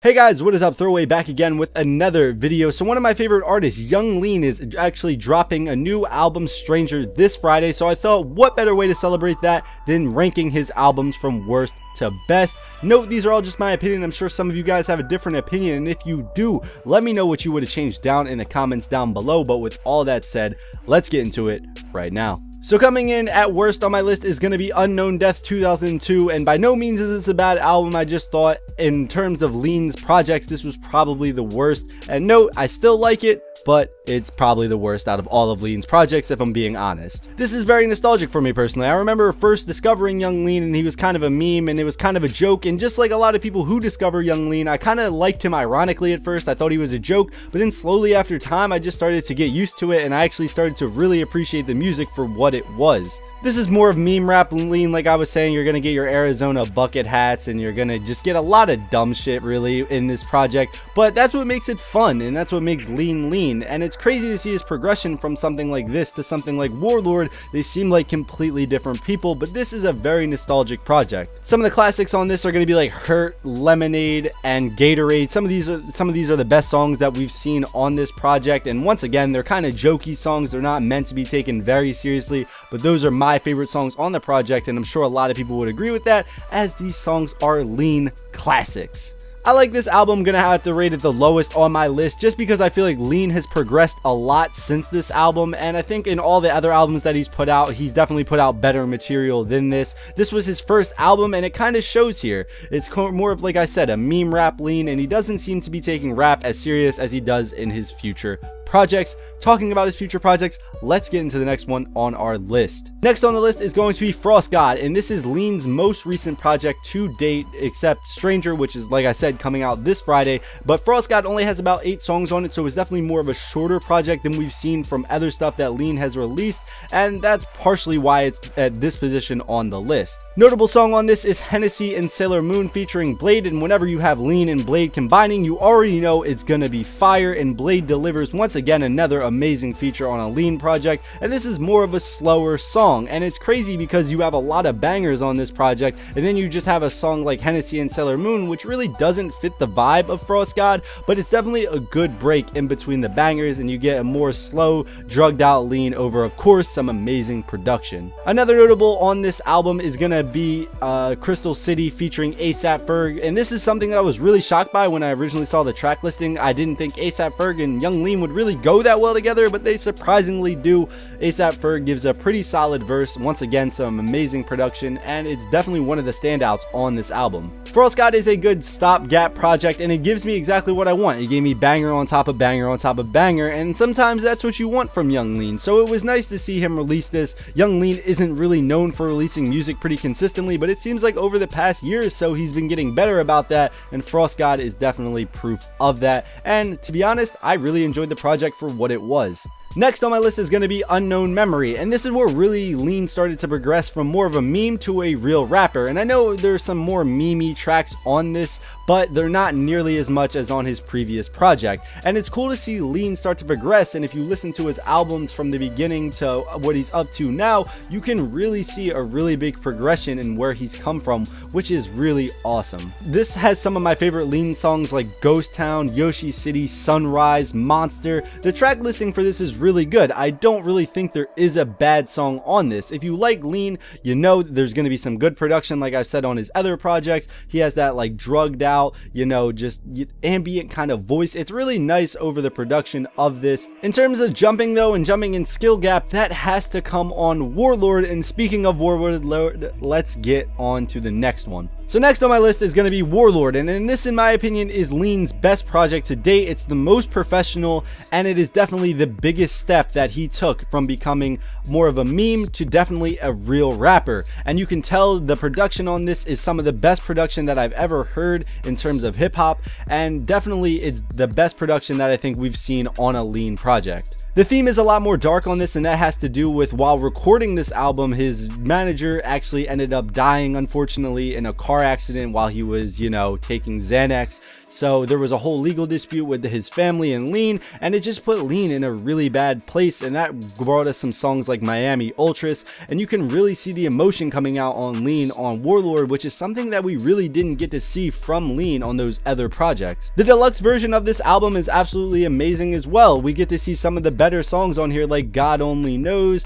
Hey guys, what is up? Throwaway back again with another video. So one of my favorite artists, Young Lean, is actually dropping a new album, Stranger, this Friday. So I thought, what better way to celebrate that than ranking his albums from worst to best. Note, these are all just my opinion. I'm sure some of you guys have a different opinion, and if you do, let me know what you would have changed down in the comments down below. But with all that said, let's get into it right now. So coming in at worst on my list is going to be Uknown Death 2002, and by no means is this a bad album. I just thought in terms of Lean's projects, this was probably the worst. And note, I still like it, but it's probably the worst out of all of Lean's projects, if I'm being honest. This is very nostalgic for me personally. I remember first discovering Young Lean, and he was kind of a meme, and it was kind of a joke, and just like a lot of people who discover Young Lean, I kind of liked him ironically at first. I thought he was a joke, but then slowly after time, I just started to get used to it, and I actually started to really appreciate the music for what it was. This is more of meme rap Lean. Like I was saying, you're gonna get your Arizona bucket hats, and you're gonna just get a lot of dumb shit really in this project, but that's what makes it fun, and that's what makes Lean Lean. And it's crazy to see his progression from something like this to something like Warlord. They seem like completely different people, but this is a very nostalgic project. Some of the classics on this are going to be like Hurt, Lemonade, and Gatorade. Some of these are the best songs that we've seen on this project, and once again, they're kind of jokey songs. They're not meant to be taken very seriously, but those are my favorite songs on the project, and I'm sure a lot of people would agree with that, as these songs are Lean classics. I like this album. I'm gonna have to rate it the lowest on my list just because I feel like Lean has progressed a lot since this album, and I think in all the other albums that he's put out, he's definitely put out better material than this. This was his first album, and it kind of shows here. It's more of, like I said, a meme rap Lean, and he doesn't seem to be taking rap as serious as he does in his future projects. Talking about his future projects, let's get into the next one on our list. Next on the list is going to be Frost God, and this is Lean's most recent project to date, except Stranger, which is, like I said, coming out this Friday. But Frost God only has about 8 songs on it, so it's definitely more of a shorter project than we've seen from other stuff that Lean has released, and that's partially why it's at this position on the list. Notable song on this is Hennessy and Sailor Moon featuring Blade, and whenever you have Lean and Blade combining, you already know it's gonna be fire, and Blade delivers once again another amazing feature on a Lean project. And this is more of a slower song, and it's crazy because you have a lot of bangers on this project, and then you just have a song like Hennessy and Sailor Moon, which really doesn't fit the vibe of Frost God, but it's definitely a good break in between the bangers, and you get a more slow, drugged out Lean over, of course, some amazing production. Another notable on this album is gonna be Crystal City featuring A$AP Ferg, and this is something that I was really shocked by when I originally saw the track listing. I didn't think A$AP Ferg and Young Lean would really go that well together, but they surprisingly do. A$AP Ferg gives a pretty solid verse, once again some amazing production, and it's definitely one of the standouts on this album. Frost God is a good stopgap project, and it gives me exactly what I want. It gave me banger on top of banger on top of banger, and sometimes that's what you want from Young Lean, so it was nice to see him release this. Young Lean isn't really known for releasing music pretty consistently, but it seems like over the past year or so he's been getting better about that, and Frost God is definitely proof of that. And to be honest, I really enjoyed the project for what it was. Next on my list is going to be Unknown Memory, and this is where really Lean started to progress from more of a meme to a real rapper. And I know there's some more memey tracks on this, but they're not nearly as much as on his previous project. And it's cool to see Lean start to progress, and if you listen to his albums from the beginning to what he's up to now, you can really see a really big progression in where he's come from, which is really awesome. This has some of my favorite Lean songs like Ghost Town, Yoshi City, Sunrise, Monster. The track listing for this is really good. I don't really think there is a bad song on this. If you like Lean, you know there's going to be some good production, like I've said on his other projects. He has that like drugged out, you know, just ambient kind of voice. It's really nice over the production of this. In terms of jumping though, and jumping in skill gap, that has to come on Warlord. And speaking of Warlord, let's get on to the next one. So next on my list is going to be Warlord, and this, in my opinion, is Lean's best project to date. It's the most professional, and it is definitely the biggest step that he took from becoming more of a meme to definitely a real rapper. And you can tell the production on this is some of the best production that I've ever heard in terms of hip-hop, and definitely it's the best production that I think we've seen on a Lean project. The theme is a lot more dark on this, and that has to do with while recording this album, his manager actually ended up dying, unfortunately, in a car accident while he was, you know, taking Xanax. So there was a whole legal dispute with his family and Lean, and it just put Lean in a really bad place, and that brought us some songs like Miami Ultras, and you can really see the emotion coming out on Lean on Warlord, which is something that we really didn't get to see from Lean on those other projects. The deluxe version of this album is absolutely amazing as well. We get to see some of the better songs on here like God Only Knows,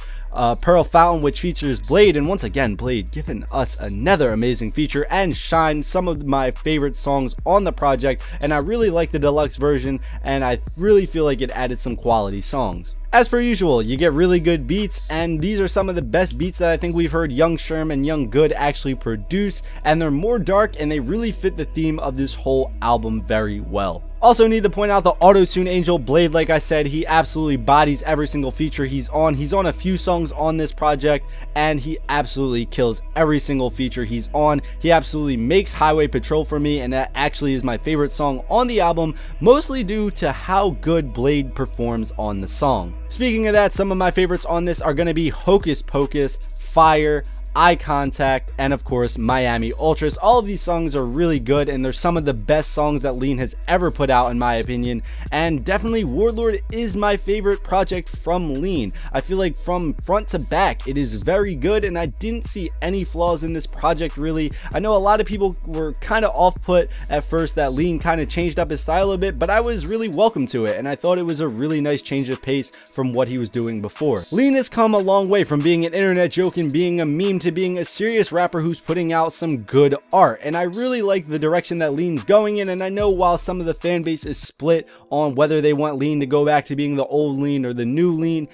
Pearl Fountain, which features Blade, and once again Blade giving us another amazing feature, and Shine, some of my favorite songs on the project, and I really like the deluxe version, and I really feel like it added some quality songs. As per usual, you get really good beats, and these are some of the best beats that I think we've heard Young Sherm and Young Good actually produce, and they're more dark and they really fit the theme of this whole album very well. Also need to point out the auto-tune angel Blade. Like I said, he absolutely bodies every single feature he's on. He's on a few songs on this project, and he absolutely kills every single feature he's on. He absolutely makes Highway Patrol for me, and that actually is my favorite song on the album, mostly due to how good Blade performs on the song. Speaking of that, some of my favorites on this are going to be Hocus Pocus, Fire, Eye Contact, and of course Miami Ultras. All of these songs are really good, and they're some of the best songs that Lean has ever put out in my opinion, and definitely Warlord is my favorite project from Lean. I feel like from front to back it is very good, and I didn't see any flaws in this project really. I know a lot of people were kind of off put at first that Lean kind of changed up his style a bit, but I was really welcome to it, and I thought it was a really nice change of pace from what he was doing before. Lean has come a long way from being an internet joke and being a meme to being a serious rapper who's putting out some good art, and I really like the direction that Lean's going in. And I know while some of the fan base is split on whether they want Lean to go back to being the old Lean or the new Lean,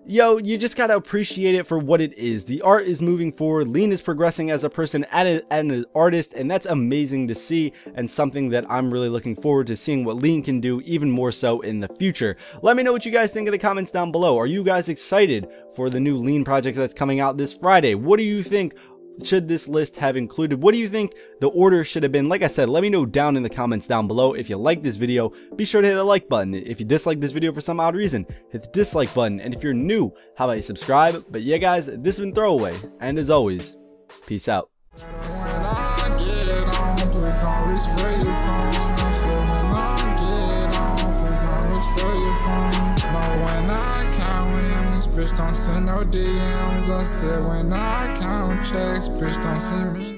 yo, you just gotta appreciate it for what it is. The art is moving forward, Lean is progressing as a person and an artist, and that's amazing to see, and something that I'm really looking forward to seeing what Lean can do even more so in the future. Let me know what you guys think in the comments down below. Are you guys excited for the new Lean project that's coming out this Friday? What do you think should this list have included? What do you think the order should have been? Like I said, let me know down in the comments down below. If you like this video, be sure to hit a like button. If you dislike this video for some odd reason, hit the dislike button. And if you're new, how about you subscribe? But yeah guys, this has been Throwaway, and as always, peace out. Bitch, don't send no DMs. I said when I count checks, bitch, don't send me.